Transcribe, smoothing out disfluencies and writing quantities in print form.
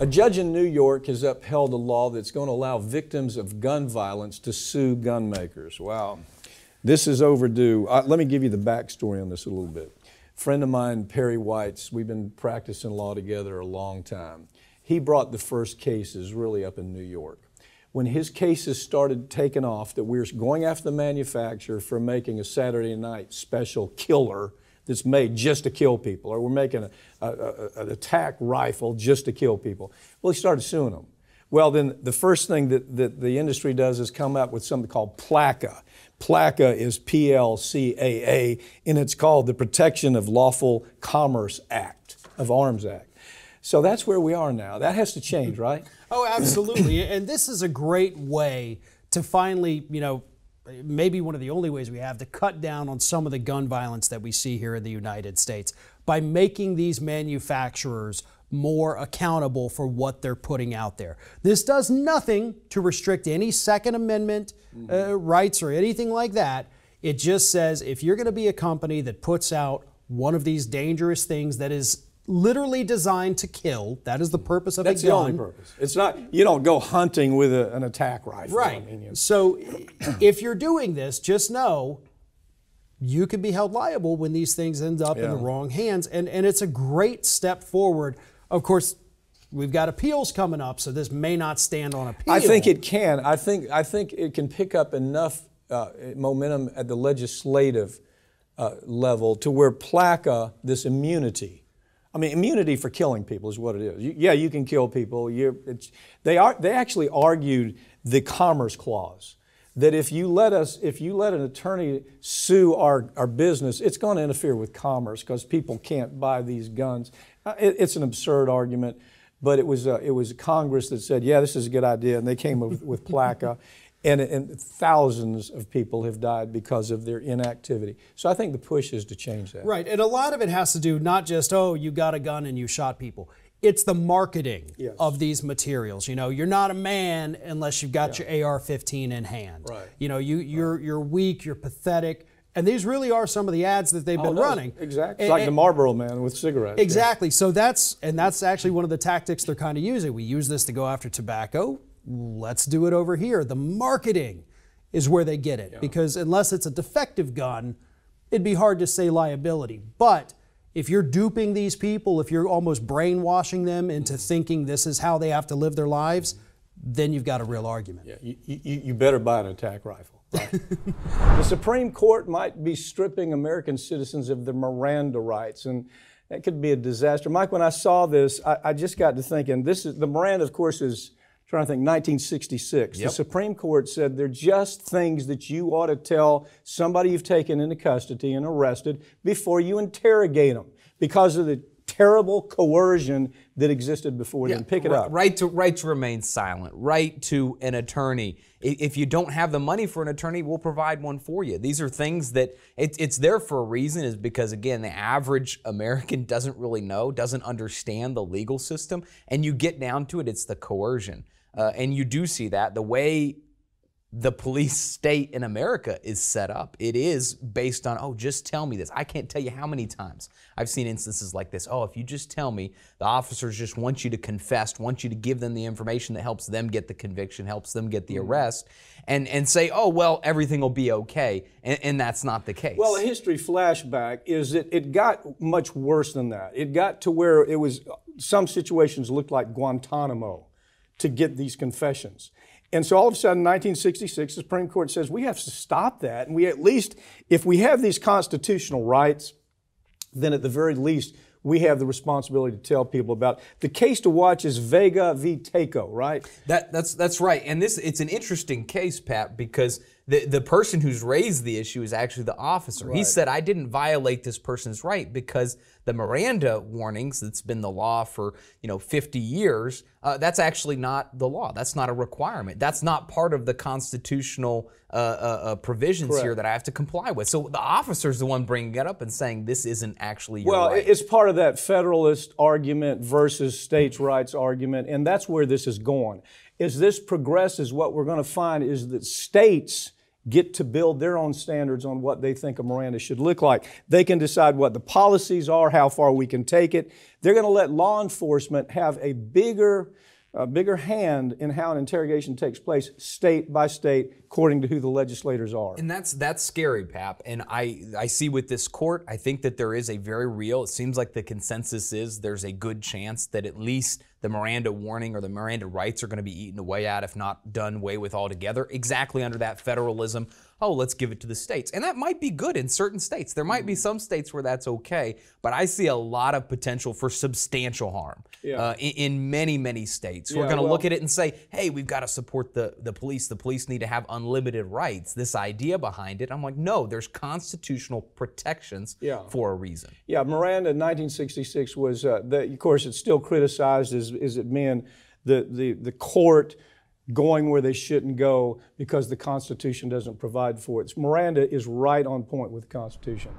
A judge in New York has upheld a law that's going to allow victims of gun violence to sue gun makers. Wow. This is overdue. Let me give you the backstory on this a little bit. A friend of mine, Perry Whites, we've been practicing law together a long time. He brought the first cases really up in New York. When his cases started taking off, that we were going after the manufacturer for making a Saturday night special killer that's made just to kill people, or we're making an attack rifle just to kill people. Well, he started suing them. Well, then the first thing that the industry does is come up with something called PLCAA. PLCAA is P-L-C-A-A, and it's called the Protection of Lawful Commerce Act, of Arms Act. So that's where we are now. That has to change, right? Oh, absolutely. And this is a great way to finally, maybe one of the only ways we have to cut down on some of the gun violence that we see here in the United States by making these manufacturers more accountable for what they're putting out there. This does nothing to restrict any Second Amendment rights or anything like that. It just says if you're going to be a company that puts out one of these dangerous things that is literally designed to kill, that is the purpose of a gun. That's the only purpose. It's not, you don't go hunting with an attack rifle. Right. I mean, so if you're doing this, just know you can be held liable when these things end up in the wrong hands. And it's a great step forward. Of course, we've got appeals coming up, so this may not stand on appeal. I think it can. I think it can pick up enough momentum at the legislative level to where PLCAA, this immunity, immunity for killing people is what it is. You can kill people. They actually argued the Commerce Clause, that if you let an attorney sue our business, it's going to interfere with commerce because people can't buy these guns. It's an absurd argument, but it was Congress that said, yeah, this is a good idea, and they came with PLCAA. And thousands of people have died because of their inactivity. So I think the push is to change that. Right, and a lot of it has to do not just, oh, you got a gun and you shot people. It's the marketing of these materials. You're not a man unless you've got your AR-15 in hand. Right. You're weak, you're pathetic. And these really are some of the ads that they've been running. Exactly. It's like the Marlboro Man with cigarettes. Exactly. Yeah. So that's actually one of the tactics they're kind of using. We use this to go after tobacco. Let's do it over here. The marketing is where they get it, because unless it's a defective gun, it'd be hard to say liability. But if you're duping these people, if you're almost brainwashing them into thinking this is how they have to live their lives, then you've got a real argument. Yeah, you better buy an attack rifle. Right? The Supreme Court might be stripping American citizens of their Miranda rights, and that could be a disaster. Mike, when I saw this, I just got to thinking, the Miranda, of course, is, trying to think, 1966. The Supreme Court said they're just things that you ought to tell somebody you've taken into custody and arrested before you interrogate them because of the terrible coercion that existed before then. Pick it up. Right to remain silent, right to an attorney. If you don't have the money for an attorney, we'll provide one for you. These are things that it's there for a reason, is because, again, the average American doesn't really know, doesn't understand the legal system, and you get down to it, it's the coercion. And you do see that the way the police state in America is set up. It is based on, oh, just tell me this. I can't tell you how many times I've seen instances like this. Oh, if you just tell me, the officers just want you to confess, want you to give them the information that helps them get the conviction, helps them get the arrest, and say, oh, well, everything will be okay. And that's not the case. Well, a history flashback is that it got much worse than that. It got to where it was, some situations looked like Guantanamo to get these confessions. And so all of a sudden, 1966, the Supreme Court says we have to stop that. And we at least, if we have these constitutional rights, then at the very least, we have the responsibility to tell people about. The case to watch is Vega v. Taco, right? That's right. And it's an interesting case, Pat, because the person who's raised the issue is actually the officer. Right. He said, I didn't violate this person's right because the Miranda warnings, that's been the law for 50 years, that's actually not the law. That's not a requirement. That's not part of the constitutional provisions here that I have to comply with. So the officer's the one bringing it up and saying this isn't actually your right. Well, it's part of that federalist argument versus states' rights argument, and that's where this is going. As this progresses, what we're going to find is that states get to build their own standards on what they think a Miranda should look like. They can decide what the policies are, how far we can take it. They're going to let law enforcement have a bigger hand in how an interrogation takes place, state by state, according to who the legislators are. And that's scary, Pap. And I see with this court, I think that there is a very real, it seems like the consensus is there's a good chance that at least the Miranda warning or the Miranda rights are going to be eaten away at, if not done away with altogether, exactly under that federalism. Oh, let's give it to the states. And that might be good in certain states. There might be some states where that's okay, but I see a lot of potential for substantial harm in many, many states. We're going to look at it and say, hey, we've got to support the police. The police need to have unlimited rights. This idea behind it, I'm like, no, there's constitutional protections for a reason. Yeah, Miranda in 1966 was, of course, it's still criticized as it being the court going where they shouldn't go because the Constitution doesn't provide for it. Miranda is right on point with the Constitution.